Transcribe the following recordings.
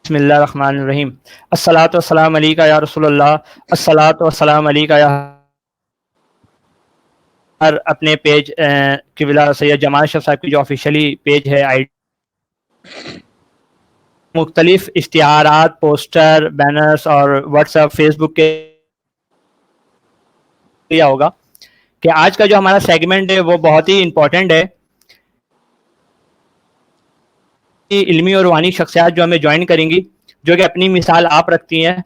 بسم اللہ الرحمن الرحیم۔ الصلاۃ والسلام علیکہ یا رسول اللہ، الصلاۃ والسلام علیکہ یا ہر اپنے پیج قبلہ سید جمال اشرف صاحب کی جو آفیشیلی پیج ہے مختلف اشتہارات، پوسٹر، بینرز اور واٹس ایپ، فیس بک کے لیا ہوگا کہ آج کا جو ہمارا سیگمنٹ ہے وہ بہت ہی امپورٹنٹ ہے۔ علمی اور روحانی شخصیات جو ہمیں جوائن کریں گی، جو کہ اپنی مثال آپ رکھتی ہیں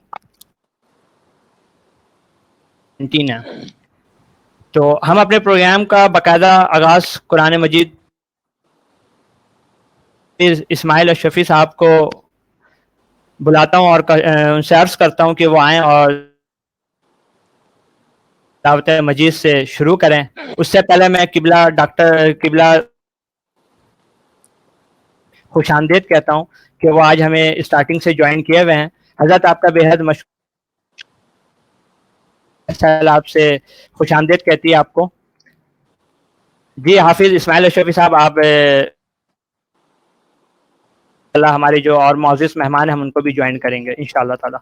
تو ہم اپنے پروگرام کا باقاعدہ آغاز قرآن مجید اسماعیل اشرفی صاحب کو بلاتا ہوں اور ان سے عرض کرتا ہوں کہ وہ آئیں اور دعوت مجید سے شروع کریں۔ اس سے پہلے میں قبلہ خوش آمدید کہتا ہوں کہ وہ آج ہمیں اسٹارٹنگ سے جوائن کیے ہوئے ہیں۔ حضرت آپ کا بے حد مشکور، آپ سے خوش آمدید کہتی ہے آپ کو۔ جی حافظ اسماعیل اشرفی صاحب، آپ اللہ ہمارے جو اور معزز مہمان ہیں ہم ان کو بھی جوائن کریں گے انشاءاللہ تعالی۔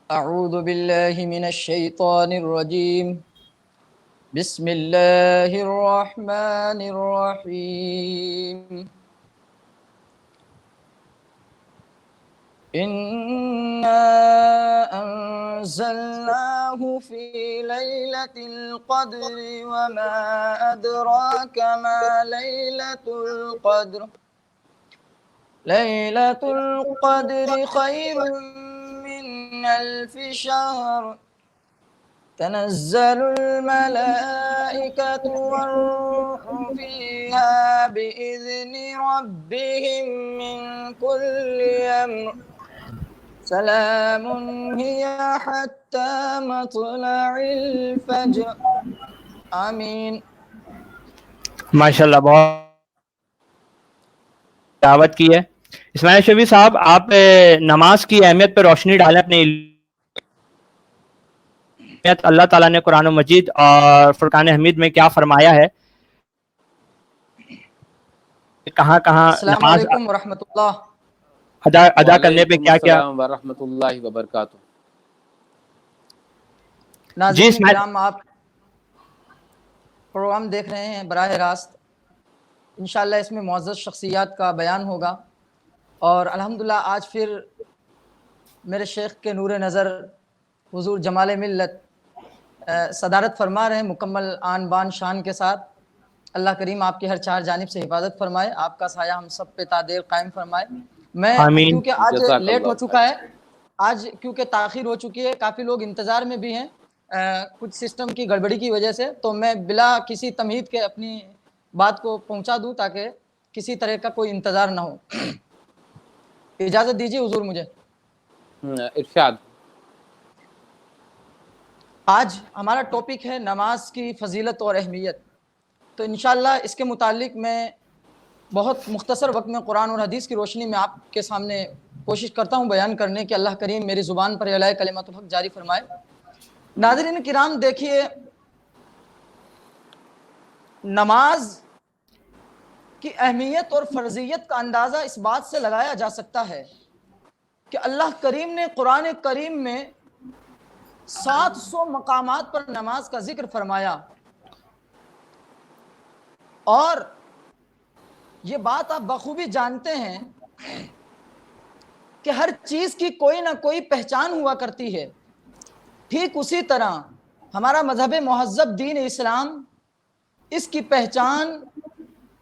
اعوذ باللہ من الشیطان الرجیم، بسم اللہ الرحمن الرحیم۔ اِنَّا أَنزَلْنَاهُ فِي لَيْلَةِ الْقَدْرِ وَمَا أَدْرَاكَ مَا لَيْلَةُ الْقَدْرِ لَيْلَةُ الْقَدْرِ خَيْرٌ مِّنْ أَلْفِ شَهْرٍ تَنَزَّلُ الْمَلَائِكَةُ وَالرُّوحُ فِيهَا بِإِذْنِ رَبِّهِم مِّن كُلِّ أَمْرٍ سلام ہی حتی مطلع الفجر۔ آمین۔ ماشاءاللہ، بہت دعوت کی ہے۔ اسماعیل شفیع صاحب، آپ نماز کی اہمیت پہ روشنی ڈالیں اپنی اہمیت۔ اللہ تعالیٰ نے قرآن مجید اور فرقان حمید میں کیا فرمایا ہے، کہاں کہاں السلام نماز علیکم ورحمۃ اللہ۔ ادا کرنے پہ کیا کیا۔ السلام ورحمۃ اللہ وبرکاتہ۔ جی ناظرین اسماعیل، کرام، آپ پروگرام دیکھ رہے ہیں براہ راست، انشاءاللہ اس میں معزز شخصیات کا بیان ہوگا، اور الحمدللہ آج پھر میرے شیخ کے نور نظر حضور جمال ملت صدارت فرما رہے ہیں مکمل آن بان شان کے ساتھ۔ اللہ کریم آپ کی ہر چار جانب سے حفاظت فرمائے، آپ کا سایہ ہم سب پہ تا دیر قائم فرمائے۔ میں آمین۔ کیونکہ آج جزاک لیٹ ہو اللہ چکا ہے، آج کیونکہ تاخیر ہو چکی ہے، کافی لوگ انتظار میں بھی ہیں کچھ سسٹم کی گڑبڑی کی وجہ سے، تو میں بلا کسی تمہید کے اپنی بات کو پہنچا دوں تاکہ کسی طرح کا کوئی انتظار نہ ہو۔ اجازت دیجیے حضور مجھے۔ ارشاد۔ آج ہمارا ٹاپک ہے نماز کی فضیلت اور اہمیت، تو انشاءاللہ اس کے متعلق میں بہت مختصر وقت میں قرآن اور حدیث کی روشنی میں آپ کے سامنے کوشش کرتا ہوں بیان کرنے کی۔ اللہ کریم میری زبان پر اعلاء کلمت الحق جاری فرمائے۔ ناظرین کرام دیکھیے، نماز کی اہمیت اور فرضیت کا اندازہ اس بات سے لگایا جا سکتا ہے کہ اللہ کریم نے قرآن کریم میں 700 مقامات پر نماز کا ذکر فرمایا، اور یہ بات آپ بخوبی جانتے ہیں کہ ہر چیز کی کوئی نہ کوئی پہچان ہوا کرتی ہے۔ ٹھیک اسی طرح ہمارا مذہب مہذب دین اسلام، اس کی پہچان،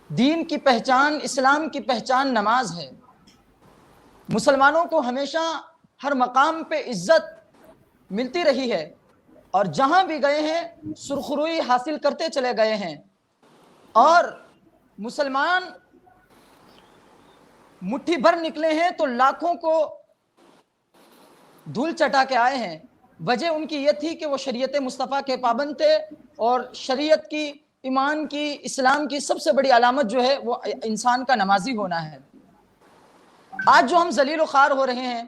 دین کی پہچان، اسلام کی پہچان نماز ہے۔ مسلمانوں کو ہمیشہ ہر مقام پہ عزت ملتی رہی ہے، اور جہاں بھی گئے ہیں سرخروئی حاصل کرتے چلے گئے ہیں، اور مسلمان مٹھی بھر نکلے ہیں تو لاکھوں کو دھول چٹا کے آئے ہیں۔ وجہ ان کی یہ تھی کہ وہ شریعت مصطفیٰ کے پابند تھے، اور شریعت کی، ایمان کی، اسلام کی سب سے بڑی علامت جو ہے وہ انسان کا نمازی ہونا ہے۔ آج جو ہم ذلیل و خوار ہو رہے ہیں،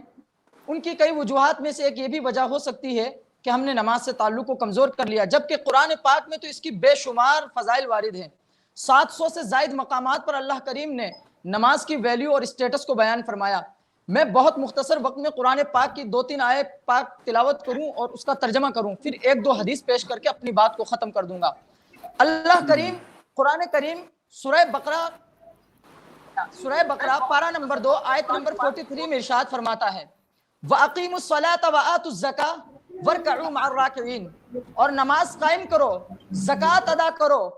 ان کی کئی وجوہات میں سے ایک یہ بھی وجہ ہو سکتی ہے کہ ہم نے نماز سے تعلق کو کمزور کر لیا، جبکہ قرآن پاک میں تو اس کی بے شمار فضائل وارد ہیں۔ 700 سے زائد مقامات پر اللہ کریم نے نماز کی ویلیو اور اسٹیٹس کو بیان فرمایا۔ میں بہت مختصر وقت میں قرآن پاک کی 2-3 آیت پاک تلاوت کروں اور اس کا ترجمہ کروں، پھر 1-2 حدیث پیش کر کے اپنی بات کو ختم کر دوں گا۔ اللہ کریم قرآن کریم سورہ بقرہ پارہ نمبر 2 آیت نمبر 43 میں ارشاد فرماتا ہے وَأَقِيمُوا الصَّلَاةَ وَآتُوا الزَّكَاةَ وَارْكَعُوا مَعَ الرَّاكِعِينَ، اور نماز قائم کرو، زکوٰۃ ادا کرو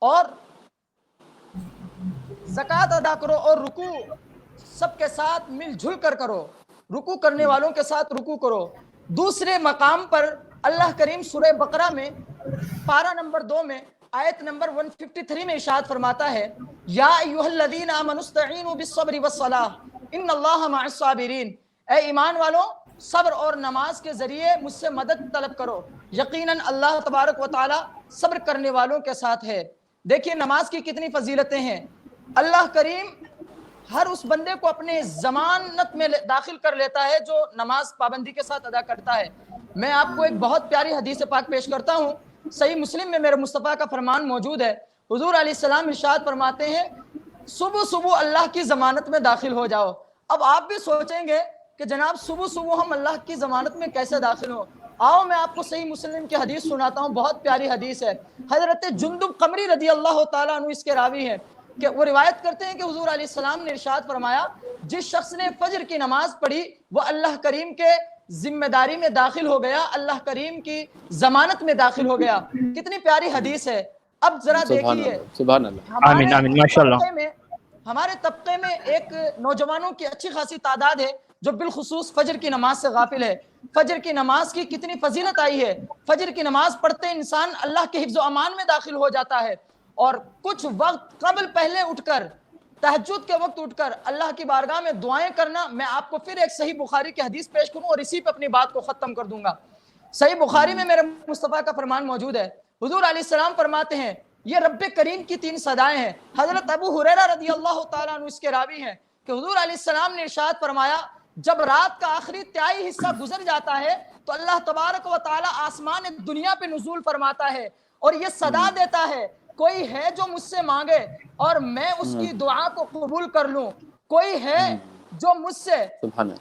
اور رکوع سب کے ساتھ مل جل کر کرو، رکوع کرنے والوں کے ساتھ رکوع کرو۔ دوسرے مقام پر اللہ کریم سورہ بقرہ میں پارہ نمبر 2 میں آیت نمبر 153 میں ارشاد فرماتا ہے یا ایھا الذین آمنوا استعینوا بالصبر والصلاۃ ان اللہ مع الصابرین، اے ایمان والو صبر اور نماز کے ذریعے مجھ سے مدد طلب کرو، یقیناً اللہ تبارک و تعالی صبر کرنے والوں کے ساتھ ہے۔ دیکھیے نماز کی کتنی فضیلتیں ہیں۔ اللہ کریم ہر اس بندے کو اپنے ضمانت میں داخل کر لیتا ہے جو نماز پابندی کے ساتھ ادا کرتا ہے۔ میں آپ کو ایک بہت پیاری حدیث پاک پیش کرتا ہوں، صحیح مسلم میں میرے مصطفیٰ کا فرمان موجود ہے۔ حضور علیہ السلام ارشاد فرماتے ہیں صبح صبح اللہ کی ضمانت میں داخل ہو جاؤ۔ اب آپ بھی سوچیں گے کہ جناب صبح صبح ہم اللہ کی ضمانت میں کیسے داخل ہوں؟ آؤ میں آپ کو صحیح مسلم کی حدیث سناتا ہوں، بہت پیاری حدیث ہے۔ حضرت جندب قمری رضی اللہ تعالیٰ عنہ اس کے راوی ہیں کہ وہ روایت کرتے ہیں کہ حضور علیہ السلام نے ارشاد فرمایا جس شخص نے فجر کی نماز پڑھی وہ اللہ کریم کے ذمہ داری میں داخل ہو گیا، اللہ کریم کی ضمانت میں داخل ہو گیا۔ کتنی پیاری حدیث ہے۔ اب ذرا دیکھیے سبحان اللہ، آمین آمین ماشاءاللہ۔ ہمارے طبقے میں ایک نوجوانوں کی اچھی خاصی تعداد ہے جو بالخصوص فجر کی نماز سے غافل ہے۔ فجر کی نماز کی کتنی فضیلت آئی ہے۔ فجر کی نماز پڑھتے انسان اللہ کے حفظ و امان میں داخل ہو جاتا ہے، اور کچھ وقت قبل پہلے اٹھ کر تہجد کے وقت اٹھ کر اللہ کی بارگاہ میں دعائیں کرنا۔ میں آپ کو پھر ایک صحیح بخاری کی حدیث پیش کروں اور اسی پہ اپنی بات کو ختم کر دوں گا۔ صحیح بخاری میں میرے مصطفیٰ کا فرمان موجود ہے۔ حضور علیہ السلام فرماتے ہیں یہ رب کریم کی 3 صدائیں ہیں۔ حضرت ابو ہریرہ رضی اللہ تعالیٰ عنہ اس کے راوی ہیں کہ حضور علیہ السلام نے ارشاد فرمایا جب رات کا آخری تہائی حصہ گزر جاتا ہے تو اللہ تبارک و تعالیٰ آسمان دنیا پہ نزول فرماتا ہے اور یہ صدا دیتا ہے کوئی ہے جو مجھ سے مانگے اور میں اس کی دعا کو قبول کر لوں، کوئی ہے جو مجھ سے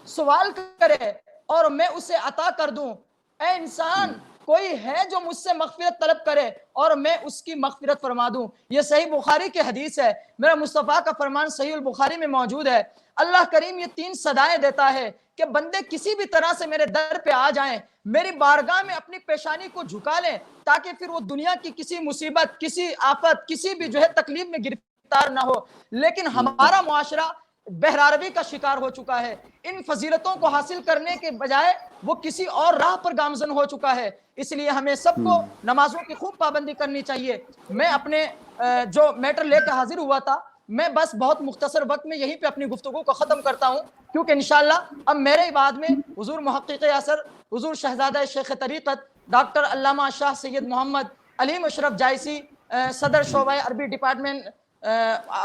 سوال کرے اور میں اسے عطا کر دوں، اے انسان کوئی ہے جو مجھ سے مغفرت طلب کرے اور میں اس کی مغفرت فرما دوں۔ یہ صحیح بخاری کی حدیث ہے، میرا مصطفیٰ کا فرمان صحیح البخاری میں موجود ہے۔ اللہ کریم یہ 3 صدائیں دیتا ہے کہ بندے کسی بھی طرح سے میرے در پہ آ جائیں، میری بارگاہ میں اپنی پیشانی کو جھکا لیں تاکہ پھر وہ دنیا کی کسی مصیبت، کسی آفت، کسی بھی تکلیف میں گرفتار نہ ہو۔ لیکن ہمارا معاشرہ بہراروی کا شکار ہو چکا ہے، ان فضیلتوں کو حاصل کرنے کے بجائے وہ کسی اور راہ پر گامزن ہو چکا ہے۔ اس لیے ہمیں سب کو نمازوں کی خوب پابندی کرنی چاہیے۔ میں اپنے جو میٹر لے کر حاضر ہوا تھا میں بس بہت مختصر وقت میں یہیں پہ اپنی گفتگو کو ختم کرتا ہوں، کیونکہ انشاءاللہ اب میرے بعد میں حضور محقق اثر، حضور شہزادہ شیخ طریقت ڈاکٹر علامہ شاہ سید محمد علیم اشرف جائسی، صدر شعبہ عربی department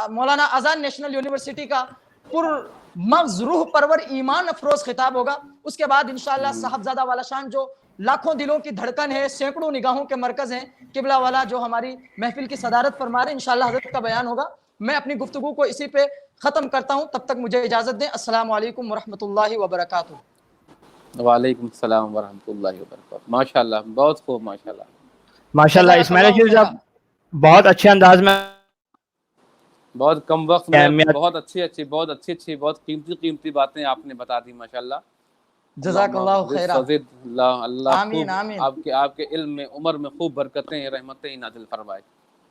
Maulana Azad national university کا پر مغز روح پرور ایمان افروز خطاب ہوگا۔ اس کے بعد انشاءاللہ صاحبزادہ والا شان جو لاکھوں دلوں کی دھڑکن ہے، سینکڑوں نگاہوں کے مرکز ہیں، قبلہ والا جو ہماری محفل کی صدارت فرما رہے ہیں، انشاءاللہ حضرت کا بیان ہوگا۔ میں اپنی گفتگو کو اسی پہ ختم کرتا ہوں، تب تک مجھے اجازت دیں۔ السلام علیکم ورحمۃ اللہ وبرکاتہ۔ وعلیکم السلام ورحمۃ اللہ وبرکاتہ۔ ماشاءاللہ، بہت خوب، ماشاءاللہ ماشاءاللہ اسماعیل اشرف صاحب بہت اچھے انداز میں، بہت کم وقت میں بہت اچھی بہت قیمتی باتیں آپ نے بتا دی، ماشاءاللہ۔ جزاک اللہ خیرہ۔ اللہ آمین آمین، آپ کے علم میں، عمر میں خوب برکتیں، رحمتیں نازل فرمائے۔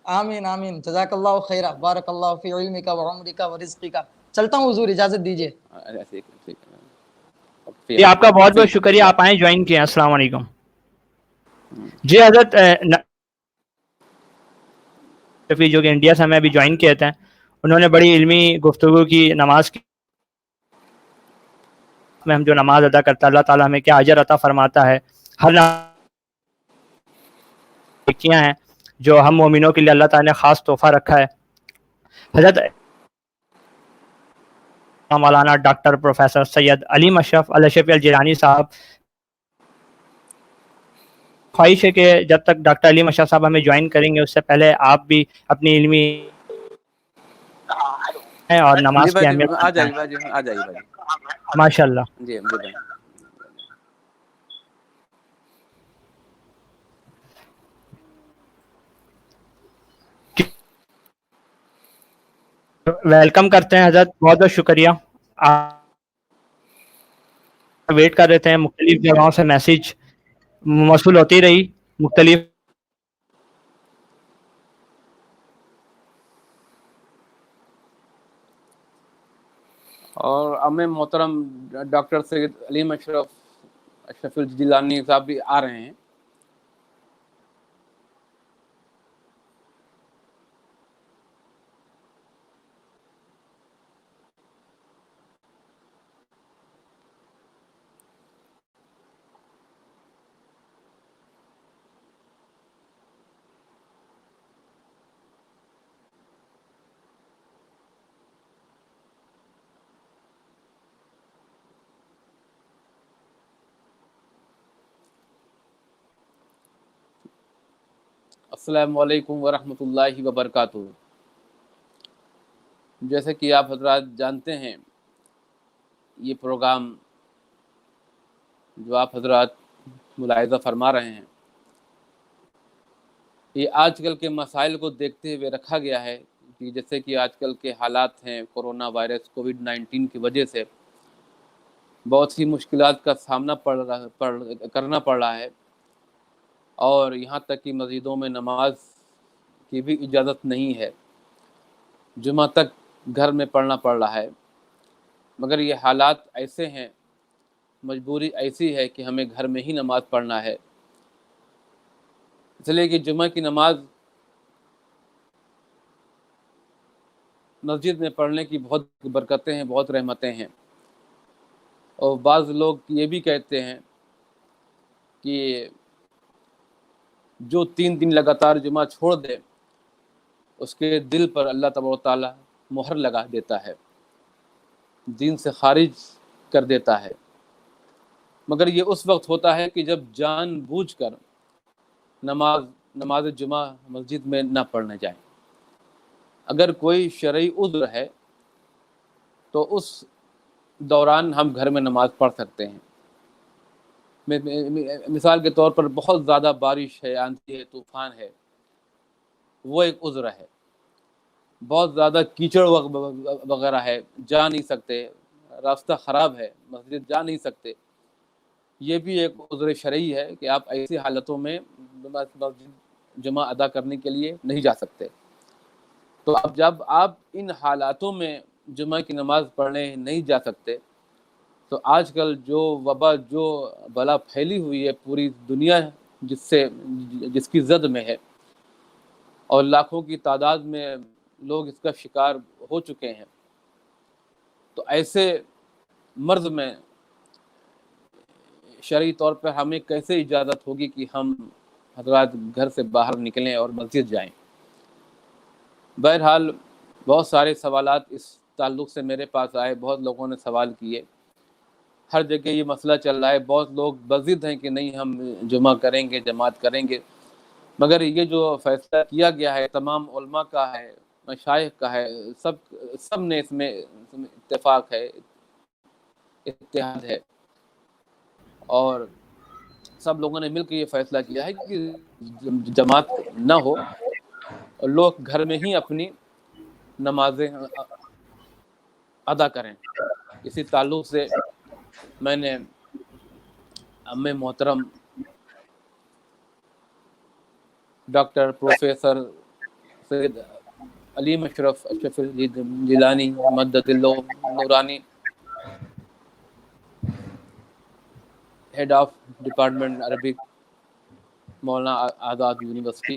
آمین آمین، جزاک اللہ خیرہ، بارک اللہ فی علمک و عمرک و رزقک۔ چلتا ہوں حضور، اجازت دیجیے۔ جی آپ کا بہت بہت شکریہ، آپ آئیں جوائن کیے۔ السلام علیکم۔ جی حضرت جو کہ انڈیا سے ہمیں ابھی جوائن کیے تھے، انہوں نے بڑی علمی گفتگو کی نماز کی میں ہم جو نماز ادا کرتا ہے اللہ تعالیٰ ہمیں کیا اجر عطا فرماتا ہے۔ ہر نیکیاں ہیں جو ہم مومنوں کے لیے اللہ تعالیٰ نے خاص تحفہ رکھا ہے۔ حضرت مولانا ڈاکٹر پروفیسر سید علیم اشرف الاشرفی الجیلانی صاحب، خواہش ہے کہ جب تک ڈاکٹر علیم اشرف صاحب ہمیں جوائن کریں گے اس سے پہلے آپ بھی اپنی علمی اور جی نماز کی بھائی جی اہمیت آ بتائیں. جائیے بھائی جی، آ جائیے بھائی جی. ماشاء اللہ. جی بھائی. ویلکم کرتے ہیں حضرت, بہت بہت شکریہ. آپ ویٹ کر رہے تھے, مختلف جگہوں سے میسج موصول ہوتی رہی, مختلف اور ہمیں محترم ڈاکٹر سید علیم اشرف الجیلانی صاحب بھی آ رہے ہیں. السلام علیکم ورحمۃ اللہ وبرکاتہ. جیسے کہ آپ حضرات جانتے ہیں, یہ پروگرام جو آپ حضرات ملاحظہ فرما رہے ہیں, یہ آج کل کے مسائل کو دیکھتے ہوئے رکھا گیا ہے کہ جیسے کہ آج کل کے حالات ہیں, کورونا وائرس کووڈ-19 کی وجہ سے بہت سی مشکلات کا سامنا کرنا پڑ رہا ہے, اور یہاں تک کہ مسجدوں میں نماز کی بھی اجازت نہیں ہے, جمعہ تک گھر میں پڑھنا پڑ رہا ہے. مگر یہ حالات ایسے ہیں, مجبوری ایسی ہے کہ ہمیں گھر میں ہی نماز پڑھنا ہے, اس لیے کہ جمعہ کی نماز مسجد میں پڑھنے کی بہت برکتیں ہیں, بہت رحمتیں ہیں. اور بعض لوگ یہ بھی کہتے ہیں کہ جو 3 دن لگاتار جمعہ چھوڑ دے, اس کے دل پر اللہ تبارک و تعالیٰ مہر لگا دیتا ہے, دین سے خارج کر دیتا ہے. مگر یہ اس وقت ہوتا ہے کہ جب جان بوجھ کر نماز جمعہ مسجد میں نہ پڑھنے جائیں. اگر کوئی شرعی عذر ہے تو اس دوران ہم گھر میں نماز پڑھ سکتے ہیں. مثال کے طور پر بہت زیادہ بارش ہے, آندھی ہے, طوفان ہے, وہ ایک عذر ہے. بہت زیادہ کیچڑ وغیرہ ہے, جا نہیں سکتے, راستہ خراب ہے, مسجد جا نہیں سکتے, یہ بھی ایک عذر شرعی ہے کہ آپ ایسی حالتوں میں مسجد جمعہ ادا کرنے کے لیے نہیں جا سکتے. تو اب جب آپ ان حالاتوں میں جمعہ کی نماز پڑھنے نہیں جا سکتے, تو آج کل جو وبا, جو بلا پھیلی ہوئی ہے پوری دنیا, جس کی زد میں ہے, اور لاکھوں کی تعداد میں لوگ اس کا شکار ہو چکے ہیں, تو ایسے مرض میں شرعی طور پر ہمیں کیسے اجازت ہوگی کہ ہم حضرات گھر سے باہر نکلیں اور مسجد جائیں؟ بہرحال بہت سارے سوالات اس تعلق سے میرے پاس آئے, بہت لوگوں نے سوال کیے, ہر جگہ یہ مسئلہ چل رہا ہے. بہت لوگ بضد ہیں کہ نہیں ہم جمعہ کریں گے, جماعت کریں گے. مگر یہ جو فیصلہ کیا گیا ہے تمام علماء کا ہے, مشائخ کا ہے, سب نے اس میں اتفاق ہے, اتحاد ہے, اور سب لوگوں نے مل کے یہ فیصلہ کیا ہے کہ جماعت نہ ہو, اور لوگ گھر میں ہی اپنی نمازیں ادا کریں. اسی تعلق سے میں نے ام محترم ڈاکٹر پروفیسر سید علیم اشرف جیلانی مدد اللہ نورانی, head of department Arabic, Maulana Azad university,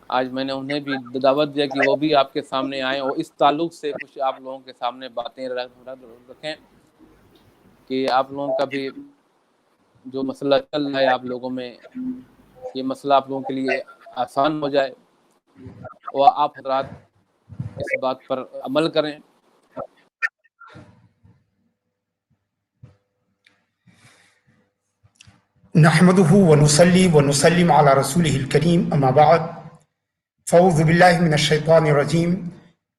آج میں نے انہیں بھی دعوت دیا کہ وہ بھی آپ کے سامنے آئیں اور اس تعلق سے کچھ آپ لوگوں کے سامنے باتیں رکھیں کہ آپ لوگوں کا بھی جو مسئلہ چل رہا ہے آپ لوگوں میں, یہ مسئلہ آپ لوگوں کے لیے آسان ہو جائے, اور آپ حضرات اس بات پر عمل کریں. نحمده ونصلي ونسلم على رسوله الكريم أما بعد فأعوذ بالله من الشيطان الرجيم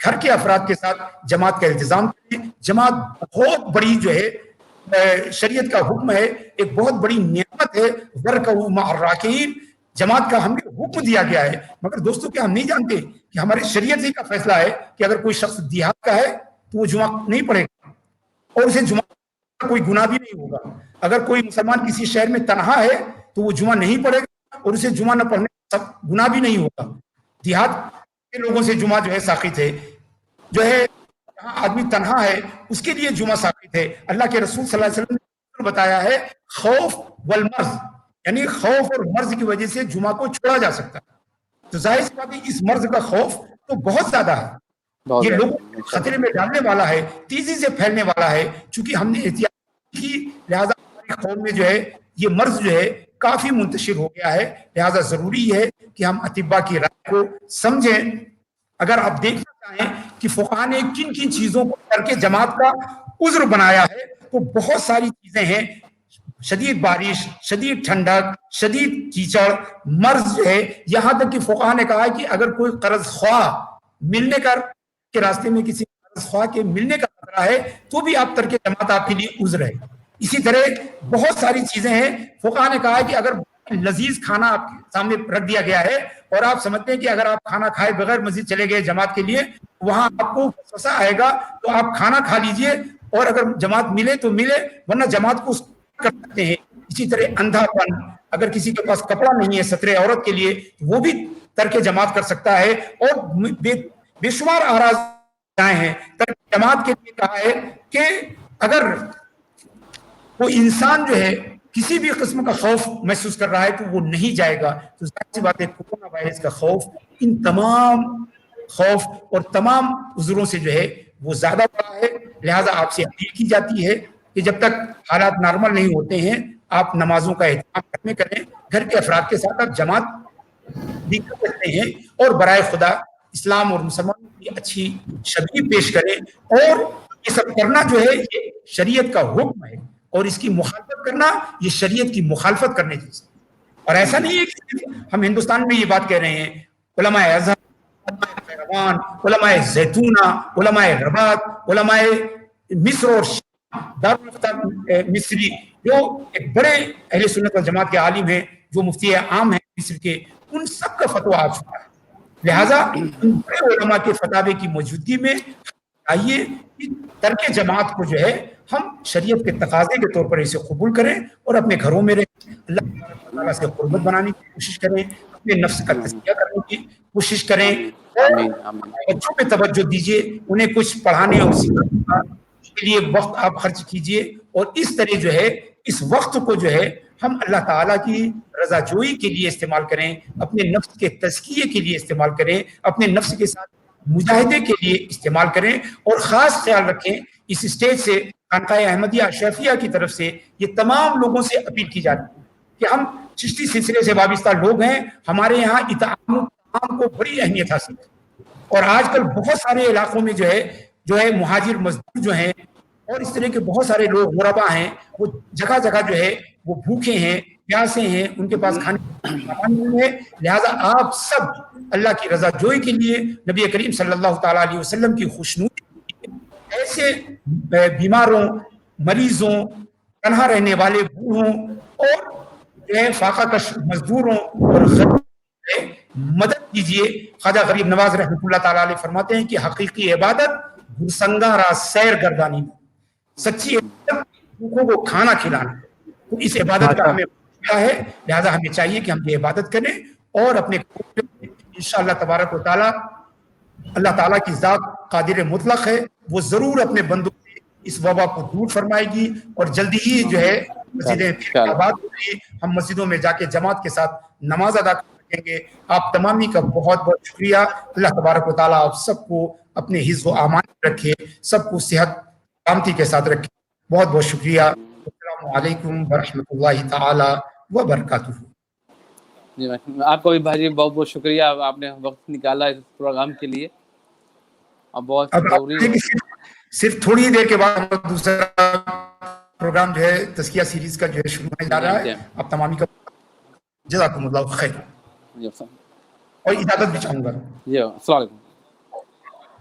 گھر کے افراد کے ساتھ جماعت کا التزام کریں. جماعت بہت بڑی جو ہے شریعت کا حکم ہے, ایک بہت بڑی نعمت ہے. وَارْكَعُوا مَعَ الرَّاكِعِينَ, جماعت کا ہمیں حکم دیا گیا ہے. مگر دوستو کیا ہم نہیں جانتے کہ ہمارے شریعت ہی کا فیصلہ ہے کہ اگر کوئی شخص دیہات کا ہے تو وہ جمعہ نہیں پڑھے گا اور اسے جمعہ کا کوئی گناہ بھی نہیں ہوگا. اگر کوئی مسلمان کسی شہر میں تنہا ہے تو وہ جمعہ نہیں پڑھے گا اور اسے جمعہ نہ پڑھنے کا گناہ بھی نہیں ہوگا. دیہات کے لوگوں سے جمعہ جو ہے ساقط ہے. جو ہے جہاں آدمی تنہا ہے اس کے لیے جمعہ ساقط ہے. اللہ کے رسول صلی اللہ علیہ وسلم نے بتایا ہے خوف والمرض, یعنی خوف اور مرض کی وجہ سے جمعہ کو چھوڑا جا سکتا ہے. تو ظاہر سی بات ہے اس مرض کا خوف تو بہت زیادہ ہے, یہ لوگوں کو خطرے میں ڈالنے والا ہے, تیزی سے پھیلنے والا ہے. چونکہ ہم نے احتیاط کی لہذا ہماری قوم میں جو ہے یہ مرض جو ہے کافی منتشر ہو گیا ہے. لہذا ضروری ہے کہ ہم اطباء کی رائے کو سمجھیں. اگر آپ دیکھنا چاہیں کہ فقہاء نے کن کن چیزوں کو کر کے جماعت کا عذر بنایا ہے تو بہت ساری چیزیں ہیں. شدید بارش, شدید ٹھنڈک, شدید کیچڑ, مرض جو ہے, یہاں تک کہ فقہاء نے کہا کہ اگر کوئی قرض خواہ ملنے کا کے راستے میں کسی قرض خواہ کے ملنے کا خطرہ ہے تو بھی آپ ترک جماعت آپ کے لیے عذر ہے. اسی طرح بہت ساری چیزیں ہیں. فقہاء نے کہا کہ اگر لذیذ کھانا آپ کے سامنے رکھ دیا گیا ہے اور آپ سمجھتے ہیں کہ اگر آپ کھانا کھائے بغیر مسجد چلے گئے جماعت کے لیے وہاں آپ کو وسوسہ آئے گا تو آپ کھانا کھا لیجئے اور اگر جماعت ملے تو ملے ورنہ جماعت کو کر سکتے ہیں. اسی طرح اندھا پن, اگر کسی کے پاس کپڑا نہیں ہے ستر عورت کے لیے وہ بھی ترک جماعت کر سکتا ہے. اور بے شمار اعراض ہیں ترک جماعت کے لیے کہا ہے کہ اگر وہ انسان جو ہے کسی بھی قسم کا خوف محسوس کر رہا ہے تو وہ نہیں جائے گا. تو ظاہر سی بات ہے کورونا وائرس کا خوف ان تمام خوف اور تمام عذروں سے جو ہے وہ زیادہ بڑا ہے. لہٰذا آپ سے اپیل کی جاتی ہے کہ جب تک حالات نارمل نہیں ہوتے ہیں آپ نمازوں کا اہتمام کریں. گھر کے افراد کے ساتھ آپ جماعت بھی کر سکتے ہیں اور برائے خدا اسلام اور مسلمانوں کی اچھی شبیہ پیش کریں. اور یہ سب کرنا جو ہے یہ شریعت کا حکم ہے اور اس کی مخالفت کرنا یہ شریعت کی مخالفت کرنے جیسا. اور ایسا نہیں ہے کہ ہم ہندوستان میں یہ بات کہہ رہے ہیں. علماء ازہر, علماء پیروان, علماء زیتونہ, علماء رباط, علماء مصر اور دارالفتہ مصری جو ایک بڑے اہل سنت والجماعت کے عالم ہیں, جو مفتی عام ہیں مصر کے, ان سب کا فتویٰ آ چکا ہے. لہٰذا ان بڑے علماء کے فتاوے کی موجودگی میں آئیے ترک جماعت کو جو ہے ہم شریعت کے تقاضے کے طور پر اسے قبول کریں اور اپنے گھروں میں رہیں, اللہ تعالیٰ سے قربت بنانے کی کوشش کریں, اپنے نفس کا تزکیہ کرنے کی کوشش کریں, بچوں پہ توجہ دیجیے, انہیں کچھ پڑھانے اور سکھانے کے لیے وقت آپ خرچ کیجیے. اور اس طرح جو ہے اس وقت کو جو ہے ہم اللہ تعالیٰ کی رضا جوئی کے لیے استعمال کریں, اپنے نفس کے تزکیے کے لیے استعمال کریں, اپنے نفس کے ساتھ مجاہدے کے لیے استعمال کریں. اور خاص خیال رکھیں اس اسٹیج سے خانقاہ احمدیہ اشرفیہ کی طرف سے یہ تمام لوگوں سے اپیل کی جاتی ہے کہ ہم چشتی سلسلے سے وابستہ لوگ ہیں, ہمارے یہاں اطعام کو بڑی اہمیت حاصل ہے. اور آج کل بہت سارے علاقوں میں جو ہے مہاجر مزدور جو ہیں اور اس طرح کے بہت سارے لوگ غربا ہیں, وہ جگہ جگہ جو ہے وہ بھوکے ہیں, پیاسے ہیں, ان کے پاس کھانے نہیں ہے. لہٰذا آپ سب اللہ کی رضا جوئی کے لیے نبی کریم صلی اللہ تعالیٰ علیہ وسلم کی خوشنودی ایسے بیماروں, مریضوں, تنہا رہنے والے بوڑھوں اور جو ہے فاقہ کش مزدوروں اور مدد کیجیے. خواجہ غریب نواز رحمۃ اللہ تعالیٰ علیہ فرماتے ہیں کہ حقیقی عبادت گرسنگا را سیر گردانی میں, سچی عبادت بھوکوں کو کھانا کھلانا. تو اس عبادت کا ہمیں کیا ہے, لہذا ہمیں چاہیے کہ ہم یہ عبادت کریں اور اپنے انشاءاللہ تبارک و تعالیٰ اللہ تعالیٰ کی ذات قادر مطلق ہے, وہ ضرور اپنے بندوں سے اس وبا کو دور فرمائے گی اور جلدی ہی جو ہے مسجدیں آباد ہوگی, ہم مسجدوں میں جا کے جماعت کے ساتھ نماز ادا کریں گے. آپ تمامی کا بہت بہت شکریہ. اللہ تبارک و تعالیٰ آپ سب کو اپنے حفظ و امان رکھے, سب کو صحت سلامتی کے ساتھ رکھے. بہت بہت شکریہ. السلام علیکم ورحمۃ اللہ تعالی وبرکاتہ. جی آپ کو بھی بھائی بہت بہت شکریہ, آپ نے وقت نکالا اس پروگرام کے لیے. اب بہت ضروری صرف تھوڑی دیر کے بعد دوسرا پروگرام جو ہے تزکیہ سیریز کا جو ہے شروع ہونے جا رہا ہے. اب تمامی کا جزاکم اللہ خیر اور اجازت بھی چاہوں گا. جی السلام علیکم.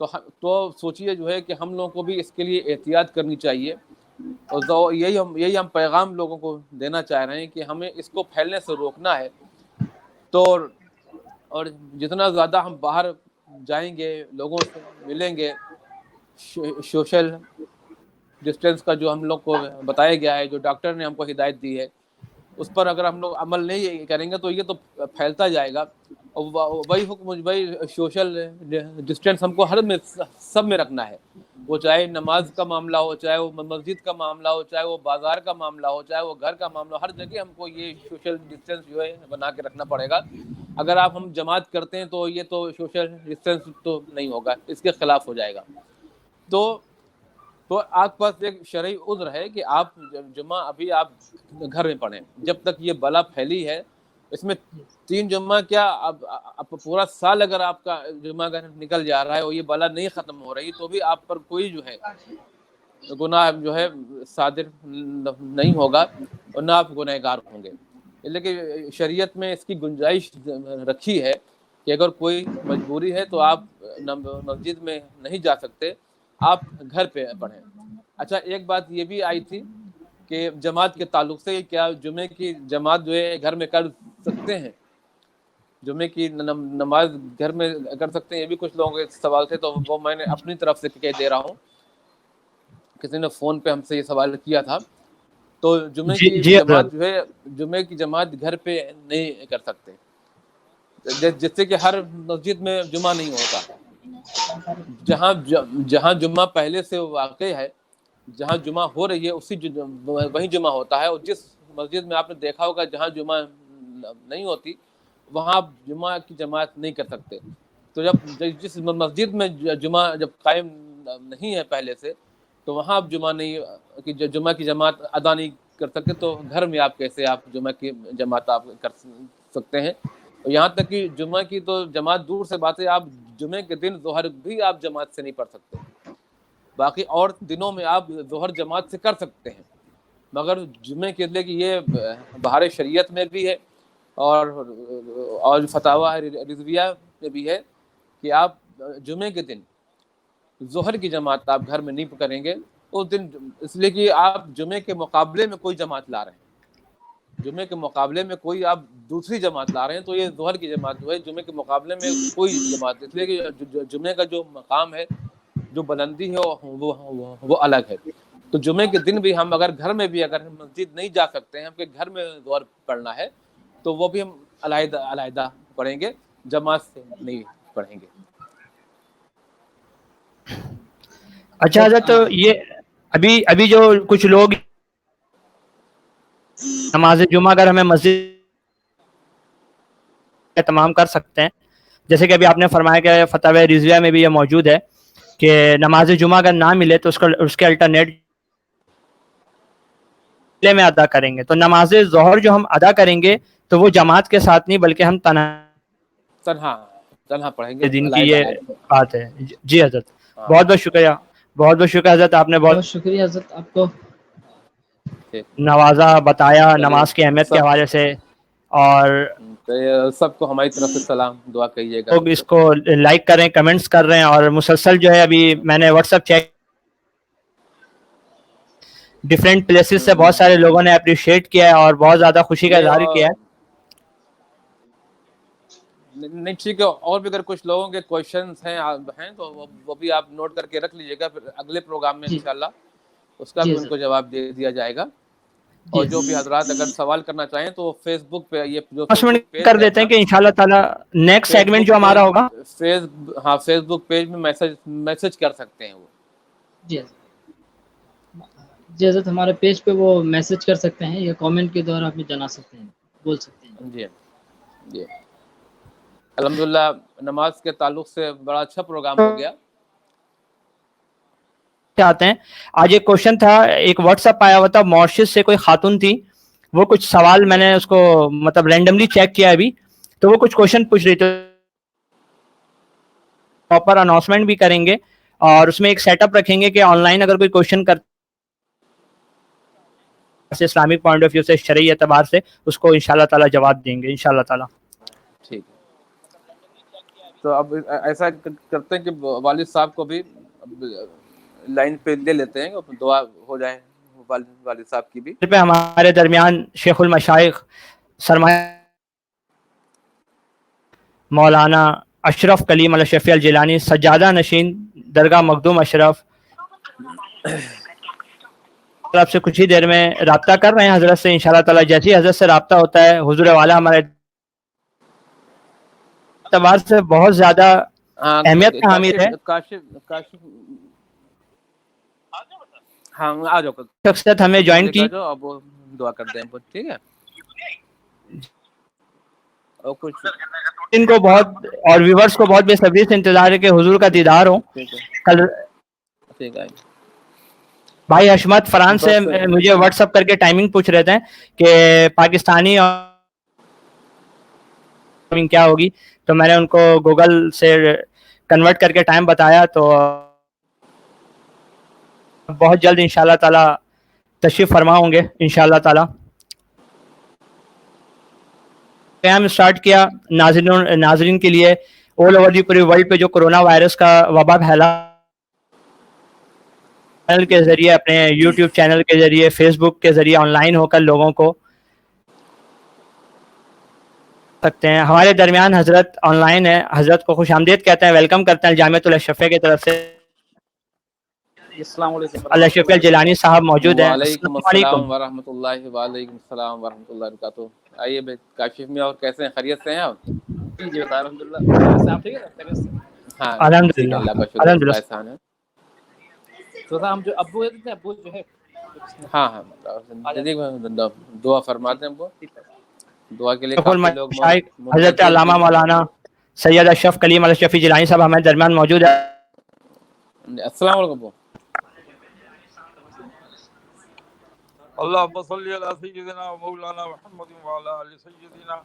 تو سوچیے جو ہے کہ ہم لوگوں کو بھی اس کے لیے احتیاط کرنی چاہیے، اور یہی ہم پیغام لوگوں کو دینا چاہ رہے ہیں کہ ہمیں اس کو پھیلنے سے روکنا ہے. تو اور جتنا زیادہ ہم باہر جائیں گے، لوگوں سے ملیں گے، سوشل ڈسٹینس کا جو ہم لوگ کو بتایا گیا ہے، جو ڈاکٹر نے ہم کو ہدایت دی ہے، اس پر اگر ہم لوگ عمل نہیں کریں گے تو یہ تو پھیلتا جائے گا. اور وہی حکم، وہی سوشل ڈسٹینس ہم کو سب میں رکھنا ہے. وہ چاہے نماز کا معاملہ ہو، چاہے وہ مسجد کا معاملہ ہو، چاہے وہ بازار کا معاملہ ہو، چاہے وہ گھر کا معاملہ ہو، ہر جگہ ہم کو یہ سوشل ڈسٹینس جو ہے بنا کے رکھنا پڑے گا. اگر ہم جماعت کرتے ہیں تو یہ تو سوشل ڈسٹینس تو نہیں ہوگا، اس کے خلاف ہو جائے گا. تو آپ کے پاس ایک شرعی عذر ہے کہ آپ جمعہ ابھی آپ گھر میں پڑھیں جب تک یہ بلا پھیلی ہے. اس میں 3 جمعہ کیا، اب پورا سال اگر آپ کا جمعہ گھر نکل جا رہا ہے اور یہ بلا نہیں ختم ہو رہی تو بھی آپ پر کوئی جو ہے گناہ جو ہے صادر نہیں ہوگا اور نہ آپ گنہ گار ہوں گے. لیکن شریعت میں اس کی گنجائش رکھی ہے کہ اگر کوئی مجبوری ہے تو آپ مسجد میں نہیں جا سکتے، آپ گھر پہ پڑھیں. اچھا، ایک بات یہ بھی آئی تھی کہ جماعت کے تعلق سے کیا جمعے کی جماعت جو ہے گھر میں کر سکتے ہیں، جمعے کی نماز گھر میں کر سکتے ہیں؟ یہ بھی کچھ لوگوں کے سوال تھے، تو وہ میں نے اپنی طرف سے کہہ دے رہا ہوں. کسی نے فون پہ ہم سے یہ سوال کیا تھا. تو جمعے کی جماعت جو ہے، جمعے کی جماعت گھر پہ نہیں کر سکتے، جس سے کہ ہر مسجد میں جمعہ نہیں ہوتا. جہاں جمعہ پہلے سے واقع ہے، جہاں جمعہ ہو رہی ہے وہیں جمعہ ہوتا ہے. اور جس مسجد میں آپ نے دیکھا ہوگا جہاں جمعہ نہیں ہوتی وہاں آپ جمعہ کی جماعت نہیں کر سکتے. تو جس مسجد میں جمعہ جب قائم نہیں ہے پہلے سے، تو وہاں آپ جمعہ کی جماعت ادا نہیں کر سکتے. تو گھر میں آپ کیسے جمعہ کی جماعت آپ کر سکتے ہیں؟ یہاں تک کہ جمعہ کی تو جماعت دور سے بات ہے، آپ جمعے کے دن ظہر بھی آپ جماعت سے نہیں پڑھ سکتے. باقی اور دنوں میں آپ ظہر جماعت سے کر سکتے ہیں، مگر جمعے کے لیے کہ یہ بہار شریعت میں بھی ہے اور فتاوی رضویہ میں بھی ہے کہ آپ جمعے کے دن ظہر کی جماعت آپ گھر میں نہیں کریں گے اس دن، اس لیے کہ آپ جمعے کے مقابلے میں کوئی جماعت لا رہے ہیں، جمعے کے مقابلے میں کوئی آپ دوسری جماعت لا رہے ہیں. تو یہ ظہر کی جماعت جو ہے جمعے کے مقابلے میں کوئی جماعت، اس لیے کہ جمعے کا جو مقام ہے، جو بلندی ہے وہ الگ ہے. تو جمعے کے دن بھی ہم اگر گھر میں بھی اگر مسجد نہیں جا سکتے ہیں، ہم کے گھر میں ظہر پڑھنا ہے تو وہ بھی ہم علیحدہ پڑھیں گے، جماعت سے نہیں پڑھیں گے. اچھا حضرت، تو یہ ابھی جو کچھ لوگ نماز جمعہ اگر ہمیں مسجد تمام کر سکتے ہیں، جیسے کہ ابھی آپ نے فرمایا کہ فتاوی رضویہ میں بھی یہ موجود ہے کہ نماز جمعہ اگر نہ ملے تو اس کے الٹرنیٹ میں ادا کریں گے. تو نماز ظہر جو ہم ادا کریں گے تو وہ جماعت کے ساتھ نہیں بلکہ ہم تنہا پڑھیں گے. دن کی یہ بات ہے. جی حضرت، بہت بہت شکریہ، بہت بہت شکریہ حضرت، آپ نے بہت شکریہ حضرت آپ کو نوازا، بتایا نماز کی اہمیت کے حوالے سے. اور سب کو ہماری طرف سے سلام دعا کہیے گا. لوگ اس کو لائک کریں، کمنٹس کر رہے ہیں، اور مسلسل جو ہے ابھی میں نے what's app check different places سے بہت سارے لوگوں نے اپریشیٹ کیا ہے اور بہت زیادہ خوشی کا اظہار کیا ہے. نہیں ٹھیک ہے، اور بھی اگر کچھ لوگوں کے کوشچنس ہیں تو وہ بھی آپ نوٹ کر کے رکھ لیجیے گا، پھر اگلے پروگرام میں انشاءاللہ اس کا بھی ان کو جواب دے دیا جائے گا. اور جو بھی حضرات اگر سوال کرنا چاہیں تو فیس بک پہ یہ جو فیس بک پیج کر دیتے ہیں کہ انشاءاللہ تعالی نیکسٹ سیگمنٹ جو ہمارا ہوگا فیس بک پیج میں میسج کر سکتے ہیں وہ. جی حضرت، ہمارے پیج پہ وہ میسج کر سکتے ہیں یا کامنٹ کے دوارا ہمیں جنا سکتے ہیں، بول سکتے ہیں. جی الحمدللہ نماز کے تعلق سے بڑا اچھا پروگرام ہو گیا. آتے ہیں. آج ایک کوشچن تھا، ایک واٹس ایپ آیا ہوا تھا، مارشس سے کوئی خاتون تھی، وہ کچھ سوال میں نے اس کو مطلب رینڈملی چیک کیا ابھی، تو وہ کچھ کوشچن پوچھ رہی تھی. پراپر اناؤنسمنٹ بھی کریں گے اور اس میں ایک سیٹ اپ رکھیں گے کہ آن لائن اگر کوئی کوشچن کرتے اسلامک پوائنٹ آف ویو سے، شرعی اعتبار سے، اس کو انشاءاللہ تعالی جواب دیں گے انشاءاللہ تعالی. ٹھیک تو اب ایسا کرتے ہیں کہ والد صاحب کو بھی لائن پہ لے لیتے ہیں, دعا ہو جائے والد صاحب کی بھی. پہ ہمارے درمیان شیخ المشائخ سرمایہ مولانا اشرف کلیم الشفیع الجیلانی سجادہ نشین درگاہ مخدوم اشرف آپ سے کچھ ہی دیر میں رابطہ کر رہے ہیں حضرت سے انشاءاللہ تعالی. جیسے ہی حضرت سے رابطہ ہوتا ہے, حضور والا ہمارے اعتبار سے بہت زیادہ اہمیت کا حامل ہے. کاشف ہاں آ جاؤ, شخصیت ہمیں جوائن کی, اب دعا کر دیں ٹھیک ہے. اور کچھ ان کو بہت اور ویورز کو بہت بے صبری سے انتظار ہے کہ حضور کا دیدار ہو. کل ٹھیک ہے. بھائی حشمت فرانس سے مجھے واٹس اپ کر کے ٹائمنگ پوچھ رہے تھے کہ پاکستانی کیا ہوگی, تو میں نے ان کو گوگل سے کنورٹ کر کے ٹائم بتایا. تو بہت جلد انشاءاللہ تعالی تشریف فرما ہوں گے انشاءاللہ تعالی. قیام اسٹارٹ کیا ناظرین کے لیے آل اوور دی پوری ورلڈ پہ جو کرونا وائرس کا وبا پھیلا, چینل کے ذریعے, اپنے یوٹیوب چینل کے ذریعے, فیس بک کے ذریعے آن لائن ہو کر لوگوں کو سکتے ہیں. ہمارے درمیان حضرت آن لائن ہے, حضرت کو خوش آمدید کہتے ہیں, ویلکم کرتے ہیں جامعۃ الاشرفیہ کی طرف سے. السلام علیکم. الاشرفیہ الجیلانی صاحب موجود ہیں. وعلیکم السلام ورحمۃ اللہ. وعلیکم السلام ورحمۃ اللہ وبرکاتہ. آئیے بھائی کاشف میں, اور کیسے ہیں, خیریت سے ہیں آپ؟ جی بتا الحمدللہ. آپ ٹھیک ہے؟ ہاں الحمدللہ اللہ کا شکر, الحمدللہ. اللہ احسان ہے. تو ہم جو ابو تھے, ابو جو ہے ہاں دعا فرماتے ہیں, ابو دعا کے لیے کافی لوگ حضرت علامہ مولانا سید اشرف کلیم الشفیع جیلانی صاحب ہمارے درمیان موجود ہے. السلام علیکم ابو. اللهم صل على سيدنا ومولانا محمد وعلى آل سيدنا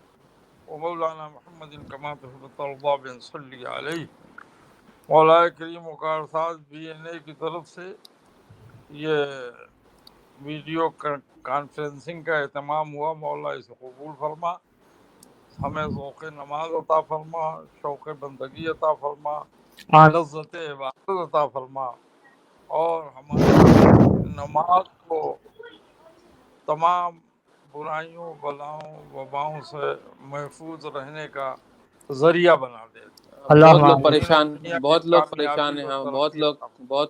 ومولانا محمد كما تحب وترضى بن صلی علیہ. مولا کریم وقار صاحب BNA کی طرف سے یہ ویڈیو کانفرنسنگ کا اہتمام ہوا, مولا اسے قبول فرما, ہمیں ذوق نماز عطا فرما, شوق بندگی عطا فرما, لذت عبادت عطا فرما, اور ہماری نماز کو تمام برائیوں, بلاؤں, وباؤں سے محفوظ رہنے کا ذریعہ بنا دے. بہت لوگ پریشان ہیں, بہت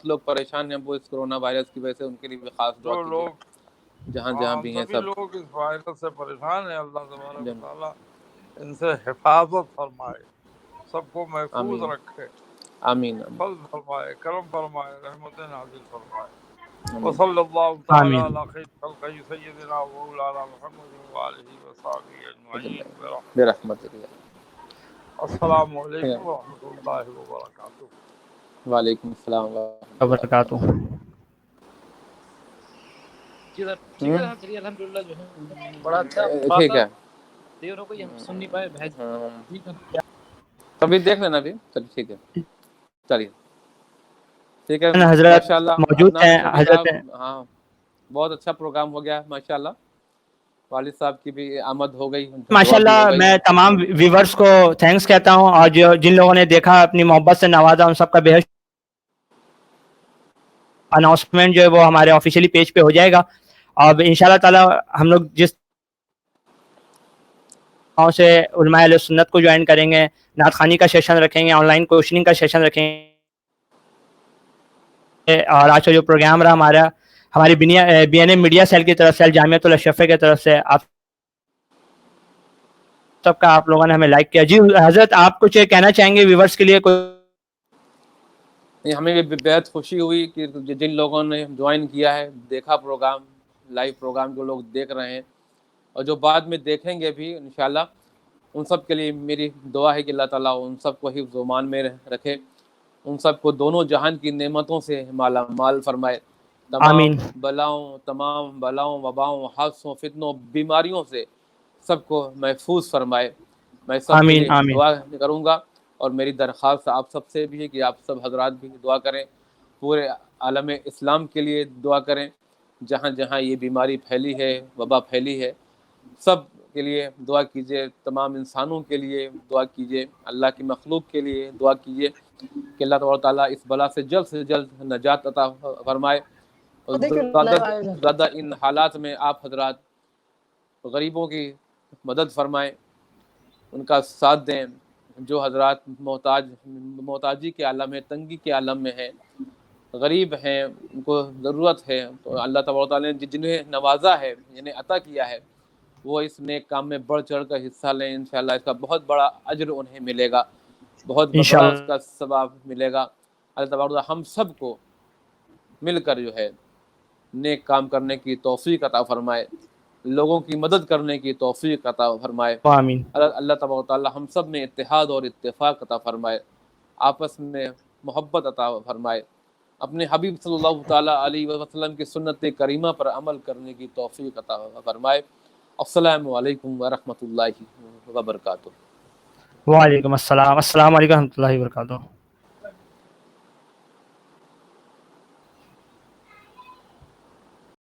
لوگ پریشان ہیں وہ اس کرونا وائرس کی وجہ سے, ان کے لیے بھی خاص دعا کیجیے. لوگ جہاں بھی ہیں سب لوگ اس وائرس سے پریشان ہیں, اللہ تبارک و تعالیٰ ان سے حفاظت فرمائے, سب کو محفوظ رکھے, آمین, فضل فرمائے, کرم فرمائے, رحمت نازل فرمائے. وصلی اللہ تعالی علی خیر خلقہ سیدنا و مولانا محمد وآلہ وصحبہ اجمعین برحمتہ اللہ. السلام علیکم ورحمۃ اللہ وبرکاتہ. وعلیکم السلام ورحمۃ وبرکاتہ. جی سر ٹھیک ہے, چلیے الحمدللہ جو ہے بڑا اچھا. ٹھیک ہے, دیر ہو گئی, ہم سن نہیں پائے. ٹھیک ہے, کبھی دیکھ لینا بھی. چلیے ٹھیک ہے, چلیے ٹھیک ہے. حضرت موجود ہیں. حضرت ہاں بہت اچھا پروگرام ہو گیا ماشاءاللہ. والد صاحب کی بھی آمد ہو گئی ماشاءاللہ. میں تمام ویورز کو تھینکس کہتا ہوں, اور جن لوگوں نے دیکھا اپنی محبت سے نوازا, ان سب کا بے حد اناؤنسمنٹ جو ہے وہ ہمارے آفیشیلی پیج پہ ہو جائے گا. اب انشاءاللہ تعالی ہم لوگ جس سے علماء اہل سنت کو جوائن کریں گے, نعت خوانی کا سیشن رکھیں گے, آن لائن کوشننگ کا سیشن رکھیں گے, اور آج کا جو پروگرام رہا ہماری BNA میڈیا سیل کی طرف سے, جامعۃ الاشرفیہ کی طرف سے, آپ سب کا آپ لوگوں نے ہمیں لائک کیا. جی حضرت آپ کچھ کہنا چاہیں گے ویورز کے لیے؟ ہمیں بھی بہت خوشی ہوئی کہ جن لوگوں نے جوائن کیا ہے, دیکھا پروگرام, لائیو پروگرام جو لوگ دیکھ رہے ہیں, اور جو بعد میں دیکھیں گے بھی انشاءاللہ, ان سب کے لیے میری دعا ہے کہ اللہ تعالیٰ ان سب کو حفظ و امان میں رکھے, ان سب کو دونوں جہان کی نعمتوں سے مالا مال فرمائے, آمین. تمام بلاؤں, وباؤں, حادثوں, فتنوں, بیماریوں سے سب کو محفوظ فرمائے. میں سب کے لیے دعا کروں گا, اور میری درخواست آپ سب سے بھی ہے کہ آپ سب حضرات بھی دعا کریں, پورے عالم اسلام کے لیے دعا کریں, جہاں جہاں یہ بیماری پھیلی ہے, وبا پھیلی ہے, سب کے لیے دعا کیجیے، تمام انسانوں کے لیے دعا کیجیے، اللہ کی مخلوق کے لیے دعا کیجیے کہ اللہ تبارک و تعالیٰ اس بلا سے جلد نجات عطا فرمائے. اور زیادہ ان حالات میں آپ حضرات غریبوں کی مدد فرمائیں، ان کا ساتھ دیں. جو حضرات محتاجی کے عالم میں، تنگی کے عالم میں ہیں، غریب ہیں، ان کو ضرورت ہے، تو اللہ تبارک و تعالیٰ نے جنہیں نوازا ہے، جنہیں عطا کیا ہے، وہ اس نیک کام میں بڑھ چڑھ کر حصہ لیں. انشاءاللہ اس کا بہت بڑا اجر انہیں ملے گا، بہت بڑا انشاءاللہ اس کا ثواب ملے گا. اللہ تبارک و تعالیٰ ہم سب کو مل کر جو ہے نیک کام کرنے کی توفیق عطا فرمائے، لوگوں کی مدد کرنے کی توفیق عطا فرمائے. آمین. اللہ تبارک و تعالیٰ ہم سب میں اتحاد اور اتفاق عطا فرمائے، آپس میں محبت عطا فرمائے، اپنے حبیب صلی اللہ تعالیٰ علیہ وسلم کی سنت کریمہ پر عمل کرنے کی توفیق عطا فرمائے. السلام علیکم ورحمۃ اللہ وبرکاتہ. وعلیکم السلام. السلام علیکم و رحمۃ اللہ وبرکاتہ.